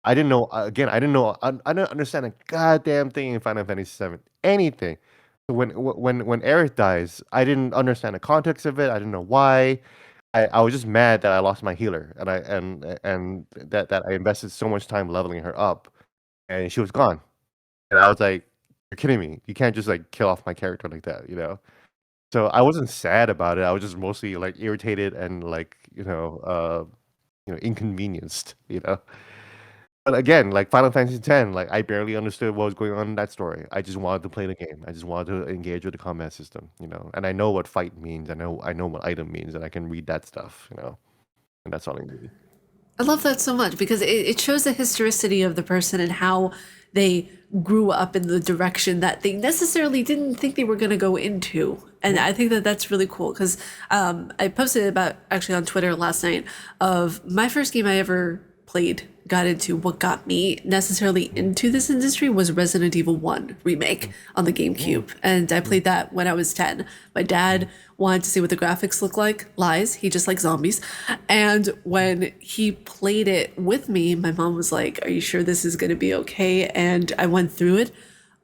Speaker 2: I didn't know. Again, I didn't know. I didn't understand a goddamn thing in Final Fantasy VII. Anything. When Aerith dies, I didn't understand the context of it. I didn't know why. I was just mad that I lost my healer and that I invested so much time leveling her up, and she was gone. And I was like, "You're kidding me! You can't just like kill off my character like that, you know?" So I wasn't sad about it. I was just mostly like irritated and like inconvenienced, you know. But again, like Final Fantasy X, like I barely understood what was going on in that story. I just wanted to play the game. I just wanted to engage with the combat system, And I know what fight means. I know what item means, and I can read that stuff. And that's all I need.
Speaker 1: I love that so much because it shows the historicity of the person and how they grew up in the direction that they necessarily didn't think they were going to go into. And I think that that's really cool because I posted about actually on Twitter last night of my first game I ever played, got into, what got me necessarily into this industry was Resident Evil 1 remake on the GameCube. And I played that when I was 10. My dad wanted to see what the graphics look like. Lies, he just likes zombies. And when he played it with me, my mom was like, "Are you sure this is going to be okay?" And I went through it.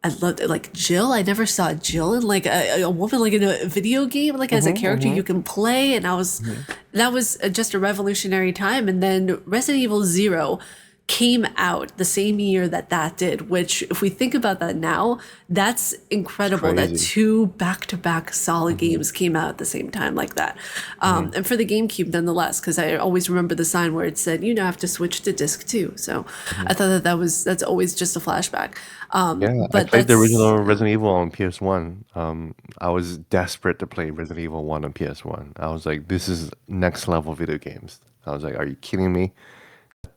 Speaker 1: I loved it. Like Jill, I never saw Jill in like a woman like in a video game, like as a character you can play. And that was just a revolutionary time. And then Resident Evil 0 came out the same year that did, which if we think about that now, that's incredible that
Speaker 2: Crazy.
Speaker 1: two back-to-back solid games came out at the same time like that. And for the GameCube nonetheless, because I always remember the sign where it said, have to switch to disc 2. So I thought that's always just a flashback.
Speaker 2: Yeah, I
Speaker 1: But
Speaker 2: played the
Speaker 1: that's
Speaker 2: original Resident Evil on PS1. I was desperate to play Resident Evil 1 on PS1. I was like, this is next level video games. I was like, are you kidding me?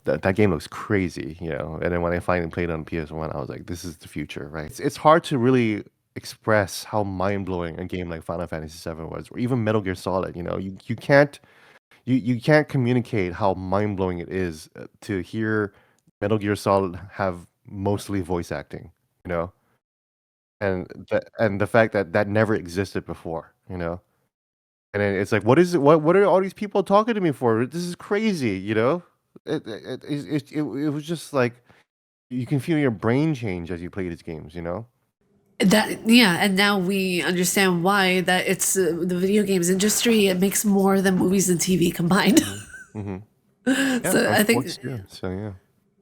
Speaker 2: That game looks crazy. And then when I finally played it on PS1, I was like, this is the future, right? It's hard to really express how mind-blowing a game like Final Fantasy VII was, or even Metal Gear Solid. You can't communicate how mind-blowing it is to hear Metal Gear Solid have mostly voice acting, you know? And the fact that that never existed before. And then it's like, what is it? What are all these people talking to me for? This is crazy. It was just like you can feel your brain change as you play these games.
Speaker 1: that, yeah, and now we understand why that it's the video games industry. It makes more than movies and TV combined.
Speaker 2: Hmm. Hmm. Yeah,
Speaker 1: So
Speaker 2: from
Speaker 1: I think
Speaker 2: sports too. So yeah.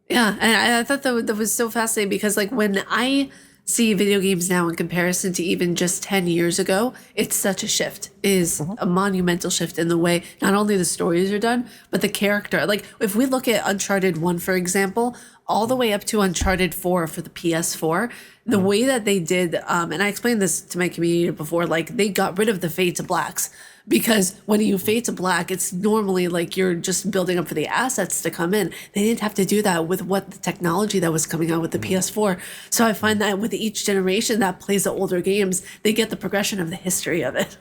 Speaker 1: Yeah, and I thought that was so fascinating because, like, when I see video games now in comparison to even just 10 years ago, it's such a shift. It is
Speaker 2: Hmm.
Speaker 1: a monumental shift in the way not only the stories are done, but the character. Like, if we look at Uncharted 1, for example, all the way up to Uncharted 4 for the PS4, the
Speaker 2: Hmm.
Speaker 1: way that they did, and I explained this to my community before, like, they got rid of the fade to blacks because when you fade to black, it's normally like you're just building up for the assets to come in. They didn't have to do that with what the technology that was coming out with the
Speaker 2: Hmm.
Speaker 1: PS4. So I find that with each generation that plays the older games, they get the progression of the history of it.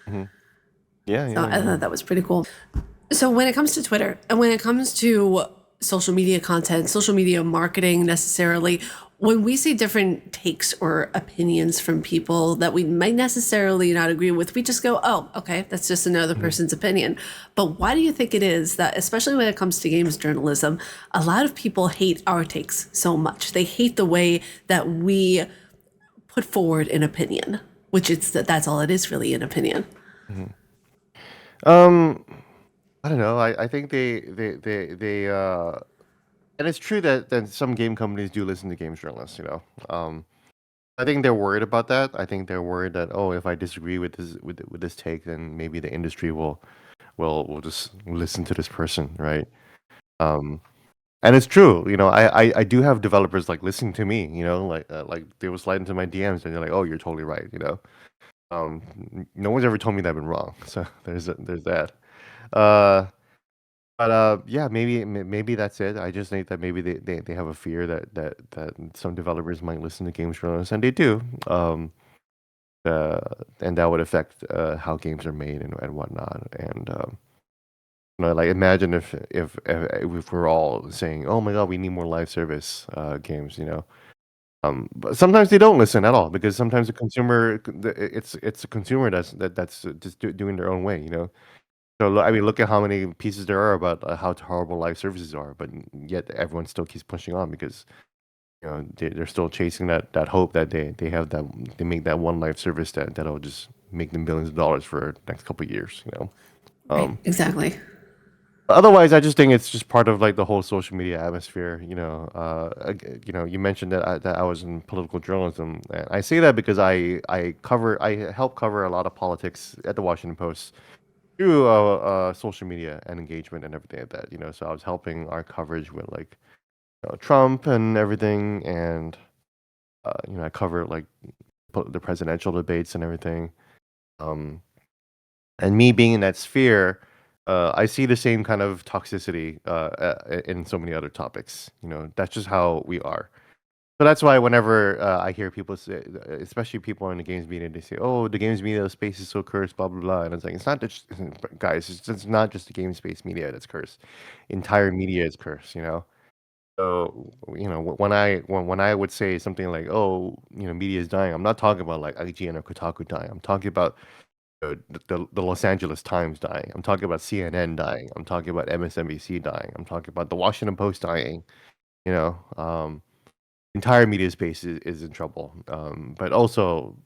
Speaker 2: Hmm. Yeah,
Speaker 1: So
Speaker 2: yeah,
Speaker 1: I
Speaker 2: yeah.
Speaker 1: thought that was pretty cool. So when it comes to Twitter and when it comes to social media content, social media marketing necessarily, when we see different takes or opinions from people that we might necessarily not agree with, we just go, "Oh, okay, that's just another
Speaker 2: Hmm.
Speaker 1: person's opinion." But why do you think it is that, especially when it comes to games journalism, a lot of people hate our takes so much? They hate the way that we put forward an opinion, which it's that's all it is, really, an opinion.
Speaker 2: Hmm. Um, I don't know. I think they and it's true that some game companies do listen to games journalists. I think they're worried about that. I think they're worried that, oh, if I disagree with this take, then maybe the industry will just listen to this person, right? Um, And it's true, I do have developers like listening to me, like they will slide into my DMs and they're like, "Oh, you're totally right," you know. No one's ever told me that I've been wrong, so there's that. Uh, but yeah, maybe that's it. I just think that maybe they have a fear that some developers might listen to games journalists, and they do. Uh, and that would affect how games are made and whatnot. And like imagine if we're all saying, "Oh my God, we need more live service games," you know. But sometimes they don't listen at all because sometimes the consumer, it's a consumer that's just doing their own way, you know. So I mean, look at how many pieces there are about how horrible live services are, but yet everyone still keeps pushing on because they're still chasing that hope that they make that one live service that'll just make them billions of dollars for the next couple of years, you know.
Speaker 1: Right.
Speaker 2: Um,
Speaker 1: Exactly.
Speaker 2: Otherwise, I just think it's just part of like the whole social media atmosphere. You mentioned that I was in political journalism, and I say that because I help cover a lot of politics at the Washington Post through social media and engagement and everything like that. So I was helping our coverage with like Trump and everything, and I cover like the presidential debates and everything. Um, and me being in that sphere, I see the same kind of toxicity in so many other topics. That's just how we are. So that's why whenever I hear people say, especially people in the games media, they say, "Oh, the games media space is so cursed," blah blah blah, and it's like it's not just guys, it's not just the game space media that's cursed. Entire media is cursed. So when I would say something like, "Oh, media is dying," I'm not talking about like IGN or Kotaku dying. I'm talking about the Los Angeles Times dying. I'm talking about CNN dying. I'm talking about MSNBC dying. I'm talking about the Washington Post dying. You know, entire media space is in trouble. But also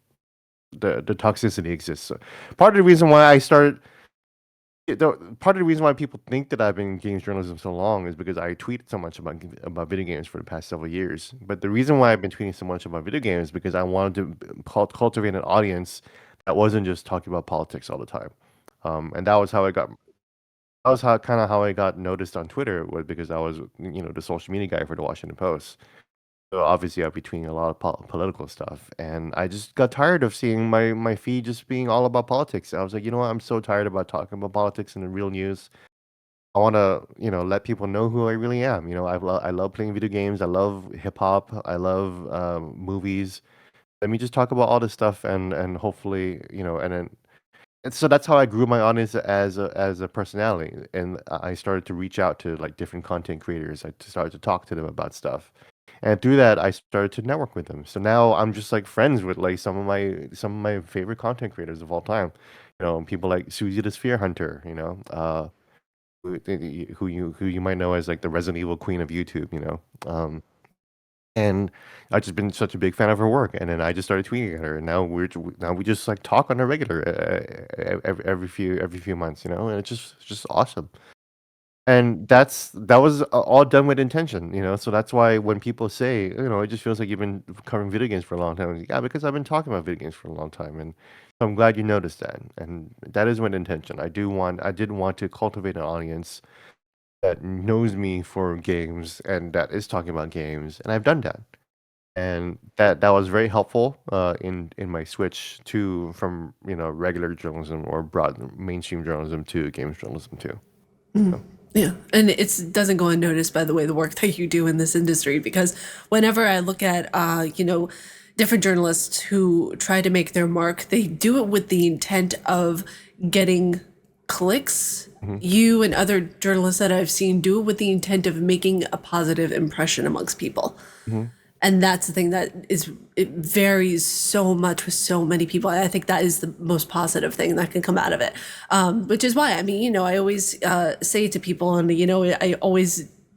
Speaker 2: the toxicity exists. So part of the reason why I started. Part of the reason why people think that I've been in games journalism so long is because I tweet so much about video games for the past several years. But the reason why I've been tweeting so much about video games is because I wanted to cultivate an audience that wasn't just talking about politics all the time. And that was how I got. That was how kind of how I got noticed on Twitter was because I was the social media guy for the Washington Post. So obviously I'd be tweeting a lot of political stuff, and I just got tired of seeing my feed just being all about politics. I was like, you know what? I'm so tired about talking about politics and the real news. I want to, let people know who I really am. I love playing video games. I love hip hop. I love movies. Let me just talk about all this stuff, and hopefully, and then and so that's how I grew my audience as a personality, and I started to reach out to like different content creators. I started to talk to them about stuff, and through that, I started to network with them. So now I'm just like friends with like some of my favorite content creators of all time. People like Susie the Sphere Hunter. Who you might know as like the Resident Evil Queen of YouTube. And I've just been such a big fan of her work, and then I just started tweeting at her, and now we just like talk on a regular every few months, and it's just awesome. And that was all done with intention, so that's why when people say, it just feels like you've been covering video games for a long time. I'm like, yeah, because I've been talking about video games for a long time, and so I'm glad you noticed that. And that is with intention. I did want to cultivate an audience that knows me for games and that is talking about games, and I've done that. And that was very helpful in my switch to from regular journalism or broad mainstream journalism to games journalism too. So,
Speaker 1: Yeah, and it doesn't go unnoticed by the way the work that you do in this industry because whenever I look at different journalists who try to make their mark, they do it with the intent of getting clicks.
Speaker 2: mhm,
Speaker 1: You and other journalists that I've seen do it with the intent of making a positive impression amongst people.
Speaker 2: mhm.
Speaker 1: And that's the thing that it varies so much with so many people. I think that is the most positive thing that can come out of it, which is why I mean, I always say to people, and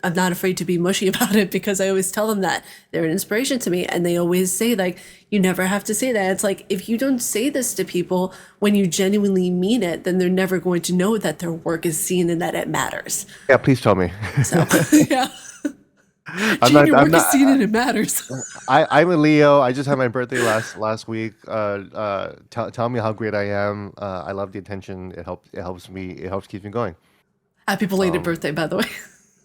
Speaker 1: I'm not afraid to be mushy about it because I always tell them that they're an inspiration to me, and they always say like, you never have to say that. It's like if you don't say this to people when you genuinely mean it, then they're never going to know that their work is seen and that it matters.
Speaker 2: Yeah, please tell me.
Speaker 1: So yeah,
Speaker 2: I'm
Speaker 1: Gene,
Speaker 2: not.
Speaker 1: your
Speaker 2: I'm
Speaker 1: work is
Speaker 2: not.
Speaker 1: seen and it matters.
Speaker 2: I'm a Leo. I just had my birthday last week. Tell me how great I am. I love the attention. It helps. It helps me. It helps keep me going.
Speaker 1: Happy belated
Speaker 2: Um,
Speaker 1: birthday, by the way.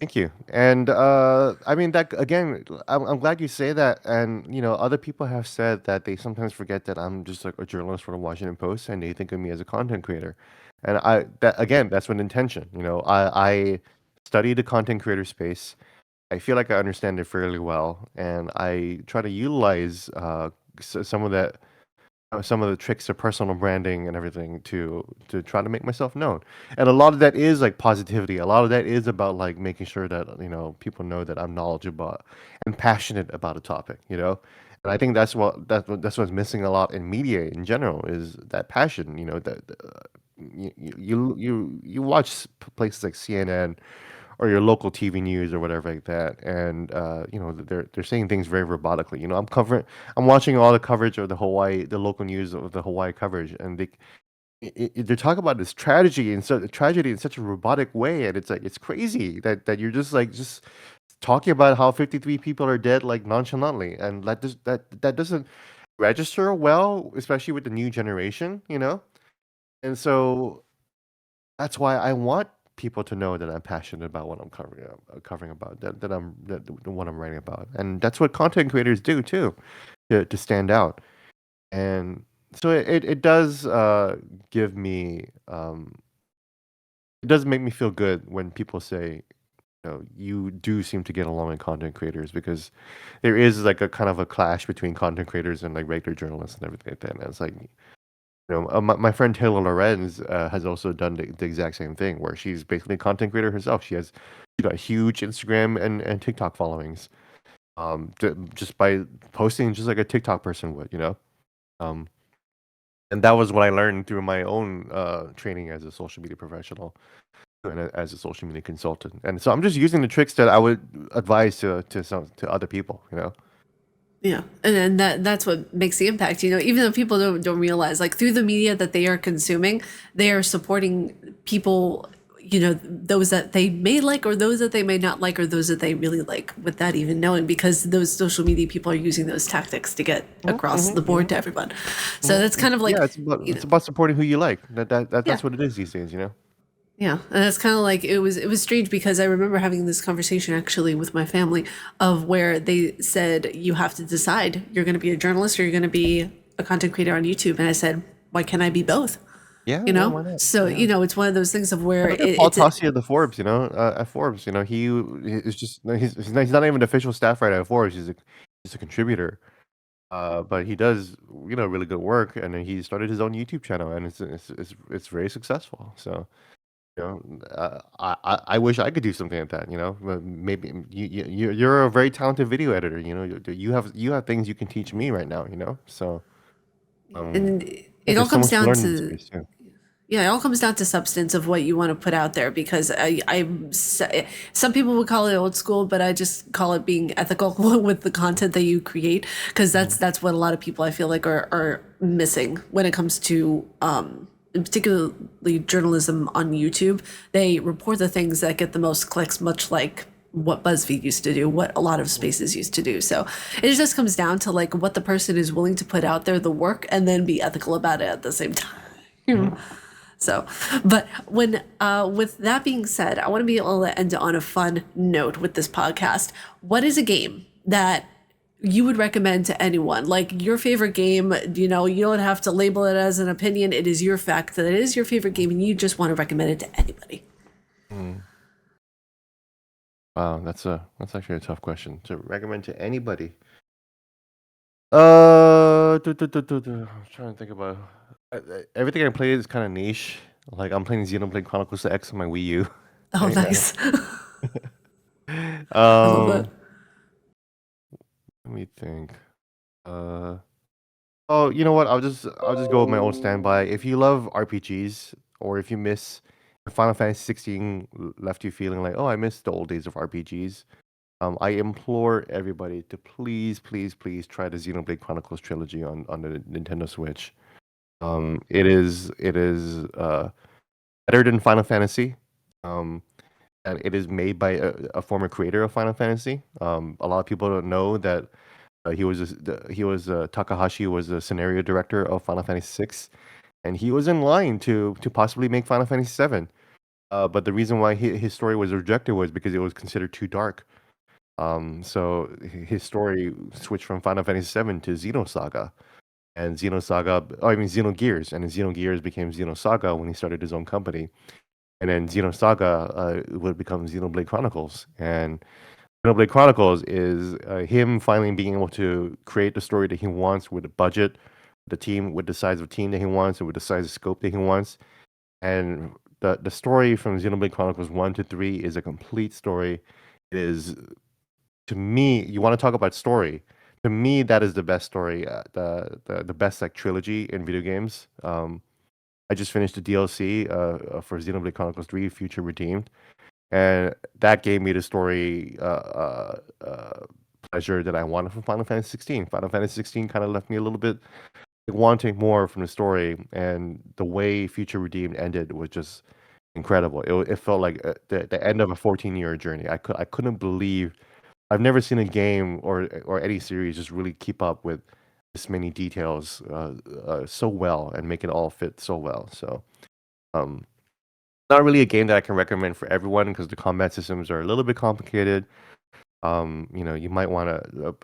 Speaker 2: Thank you. And I mean that again. I'm glad you say that. And other people have said that they sometimes forget that I'm just like a journalist for the Washington Post, and they think of me as a content creator. And that again, that's with intention. I study the content creator space. I feel like I understand it fairly well, and I try to utilize some of that some of the tricks of personal branding and everything to try to make myself known. And a lot of that is like positivity. A lot of that is about like making sure that people know that I'm knowledgeable and passionate about a topic. And I think that's what's missing a lot in media in general is that passion. That you watch places like CNN or your local TV news or whatever like that, and they're saying things very robotically. I'm watching all the coverage of the local news of the Hawaii coverage, and they're talking about this tragedy in such a robotic way, and it's like it's crazy that you're just talking about how 53 people are dead like nonchalantly, and that doesn't register well, especially with the new generation. And so that's why I want people to know that I'm passionate about what I'm covering about what I'm writing about, and that's what content creators do too, to stand out. And so it does give me it does make me feel good when people say, you do seem to get along with content creators because there is like a kind of a clash between content creators and like regular journalists and everything like that. And it's like my friend Taylor Lorenz has also done the exact same thing, where she's basically a content creator herself. She got huge Instagram and TikTok followings, just by posting just like a TikTok person would. Um, and that was what I learned through my own training as a social media professional and as a social media consultant. And so I'm just using the tricks that I would advise to other people.
Speaker 1: Yeah, and then that's what makes the impact. Even though people don't realize, like through the media that they are consuming, they are supporting people. Those that they may like, or those that they may not like, or those that they really like, without even knowing, because those social media people are using those tactics to get
Speaker 2: Mhm,
Speaker 1: across
Speaker 2: mhm,
Speaker 1: the board
Speaker 2: mhm,
Speaker 1: to everyone. So
Speaker 2: mhm.
Speaker 1: that's kind of
Speaker 2: Yeah,
Speaker 1: like,
Speaker 2: it's about
Speaker 1: you know,
Speaker 2: it's about supporting who you like.
Speaker 1: yeah.
Speaker 2: That's what it is these days.
Speaker 1: Yeah, and that's kind of like it was strange because I remember having this conversation actually with my family of where they said you have to decide you're going to be a journalist or you're going to be a content creator on YouTube, and I said, why can't I be both?
Speaker 2: Yeah,
Speaker 1: You
Speaker 2: yeah,
Speaker 1: know?
Speaker 2: why not?
Speaker 1: So,
Speaker 2: Yeah.
Speaker 1: it's one of those things of
Speaker 2: And
Speaker 1: where
Speaker 2: look at Paul
Speaker 1: it's a
Speaker 2: Tassi at the Forbes, at Forbes, he is just he's not even an official staff writer at Forbes. He's a contributor. But he does, really good work, and then he started his own YouTube channel, and it's very successful. So, I wish I could do something like that. But maybe you're a very talented video editor. You have things you can teach me right now. So,
Speaker 1: and
Speaker 2: yeah,
Speaker 1: it all
Speaker 2: there's so
Speaker 1: comes
Speaker 2: much to
Speaker 1: down
Speaker 2: learn in this
Speaker 1: to
Speaker 2: space too.
Speaker 1: yeah, it all comes down to substance of what you want to put out there because some people would call it old school, but I just call it being ethical with the content that you create because
Speaker 2: Mhm.
Speaker 1: that's what a lot of people I feel like are missing when it comes to particularly journalism on YouTube. They report the things that get the most clicks, much like what BuzzFeed used to do, what a lot of spaces used to do. So it just comes down to like what the person is willing to put out there, the work, and then be ethical about it at the same time.
Speaker 2: Mhm.
Speaker 1: So, but with that being said, I want to be able to end on a fun note with this podcast. What is a game that you would recommend to anyone? Like your favorite game, you don't have to label it as an opinion. It is your fact that it is your favorite game and you just want to recommend it to anybody.
Speaker 2: Mhm. Wow, that's actually a tough question to recommend to anybody. I'm trying to think about everything I play is kind of niche. Like I'm playing Xenoblade Chronicles X on my Wii U
Speaker 1: Oh,
Speaker 2: right now.
Speaker 1: nice. I love that.
Speaker 2: Um, Let me think. Uh, oh, you know what? I'll just go with my own standby. If you love RPGs, or if you miss if Final Fantasy 16 left you feeling like, oh, I miss the old days of RPGs. I implore everybody to please, please, please try the Xenoblade Chronicles trilogy on the Nintendo Switch. It is better than Final Fantasy. Um, and it is made by a former creator of Final Fantasy. A lot of people don't know that Takahashi was the scenario director of Final Fantasy 6, and he was in line to possibly make Final Fantasy 7. But the reason why his story was rejected was because it was considered too dark. So his story switched from Final Fantasy VII to Xenosaga, and Xenosaga, oh, I mean Xenogears, and then Xenogears became Xenosaga when he started his own company, and then Xenosaga would become Xenoblade Chronicles, and Xenoblade Chronicles is him finally being able to create the story that he wants with the budget, the team, with the size of team that he wants, and with the size of scope that he wants, and the story from Xenoblade Chronicles 1 to 3 is a complete story. It is, to me, you want to talk about story. To me, that is the best story, the best like trilogy in video games. I just finished the DLC for Xenoblade Chronicles 3: Future Redeemed, and that gave me the story pleasure that I wanted from Final Fantasy 16. Final Fantasy 16 kind of left me a little bit wanting more from the story, and the way Future Redeemed ended was just incredible. It felt like the end of a 14-year journey. I couldn't believe I've never seen a game or any series just really keep up with this many details so well and make it all fit so well. So, um, not really a game that I can recommend for everyone because the combat systems are a little bit complicated. You might want to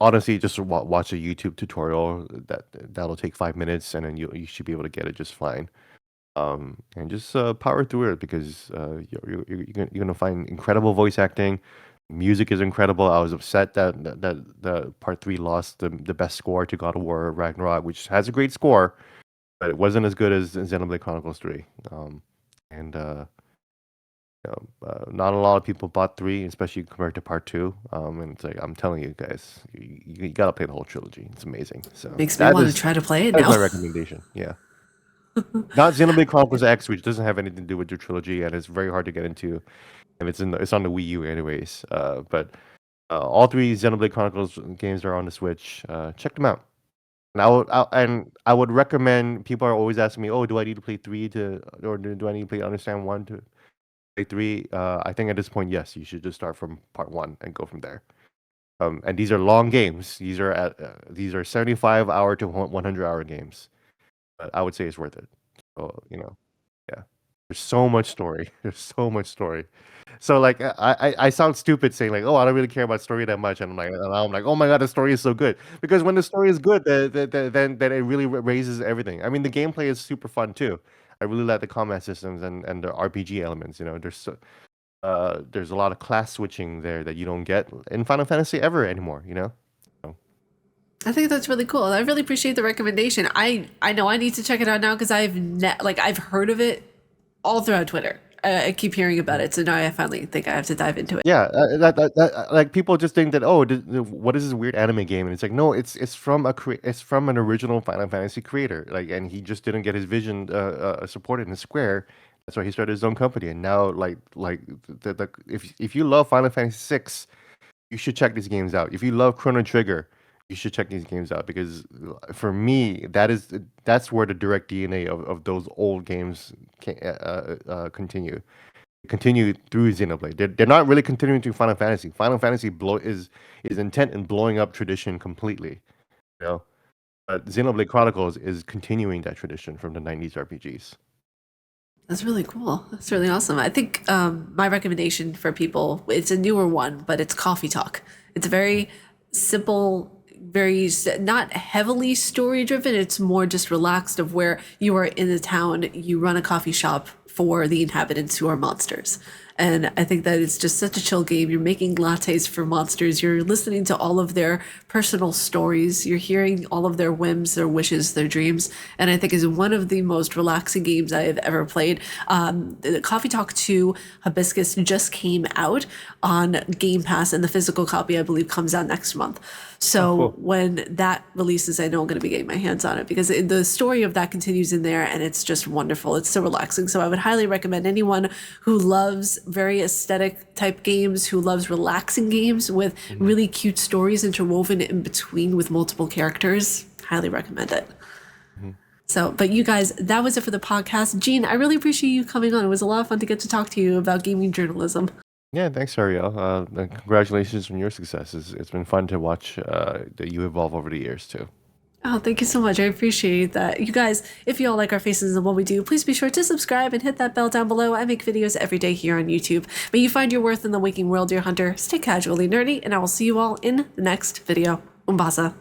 Speaker 2: honestly just watch a YouTube tutorial that'll take 5 minutes, and then you should be able to get it just fine. And just power through it because you're gonna find incredible voice acting. Music is incredible. I was upset that the part three lost the best score to God of War Ragnarok, which has a great score, but it wasn't as good as Xenoblade Chronicles 3. And not a lot of people bought 3, especially compared to part 2. And it's like I'm telling you guys, you gotta play the whole trilogy. It's amazing. So
Speaker 1: Makes me want to try to play it
Speaker 2: that is
Speaker 1: now.
Speaker 2: my recommendation. Yeah. Not Xenoblade Chronicles X, which doesn't have anything to do with your trilogy, and it's very hard to get into, and it's on the Wii U anyways. But all 3 Xenoblade Chronicles games are on the Switch. Check them out. And I would recommend. People are always asking me, "Oh, do I need to play 3 to, or do I need to play Understand 1 to play 3?" I think at this point, yes, you should just start from part 1 and go from there. And these are long games. These are 75-hour to 100-hour games. But I would say it's worth it. So, yeah. There's so much story. There's so much story. So like I sound stupid saying like, oh, I don't really care about story that much, and I'm like, oh my god, the story is so good. Because when the story is good, then it really raises everything. I mean, the gameplay is super fun too. I really like the combat systems and the RPG elements. There's a lot of class switching there that you don't get in Final Fantasy ever anymore. So,
Speaker 1: I think that's really cool. I really appreciate the recommendation. I know I need to check it out now because I've heard of it all throughout Twitter. I keep hearing about it, so now I finally think I have to dive into it.
Speaker 2: yeah, like people just think that, oh, what is this weird anime game? And it's like, no, it's from it's from an original Final Fantasy creator, like, and he just didn't get his vision supported in Square. That's why he started his own company. And now, if you love Final Fantasy 6, you should check these games out. If you love Chrono Trigger, you should check these games out because for me, that's where the direct DNA of those old games continue through Xenoblade. They're not really continuing through Final Fantasy. Final Fantasy is intent in blowing up tradition completely, you know. But Xenoblade Chronicles is continuing that tradition from the 90s RPGs.
Speaker 1: That's really cool. That's really awesome. I think my recommendation for people, it's a newer one, but it's Coffee Talk. It's very simple, not heavily story driven. It's more just relaxed of where you are in the town, you run a coffee shop for the inhabitants who are monsters. And I think that it's just such a chill game. You're making lattes for monsters. You're listening to all of their personal stories. You're hearing all of their whims, their wishes, their dreams. And I think is one of the most relaxing games I have ever played. The Coffee Talk 2 Hibiscus just came out on Game Pass, and the physical copy, I believe, comes out next month. So
Speaker 2: Cool.
Speaker 1: when that releases, I know I'm going to be getting my hands on it because the story of that continues in there, and it's just wonderful. It's so relaxing. So I would highly recommend anyone who loves very aesthetic type games, who loves relaxing games with really cute stories interwoven in between with multiple characters, highly recommend it. So, but you guys, that was it for the podcast. Gene, I really appreciate you coming on. It was a lot of fun to get to talk to you about gaming journalism.
Speaker 2: Yeah, thanks, Ariel. Congratulations on your success. It's been fun to watch that you evolve over the years too.
Speaker 1: Oh, thank you so much. I appreciate that. You guys, if you all like our faces and what we do, please be sure to subscribe and hit that bell down below. I make videos every day here on YouTube. May you find your worth in the waking world, dear hunter. Stay casually nerdy, and I will see you all in the next video. Umbasa.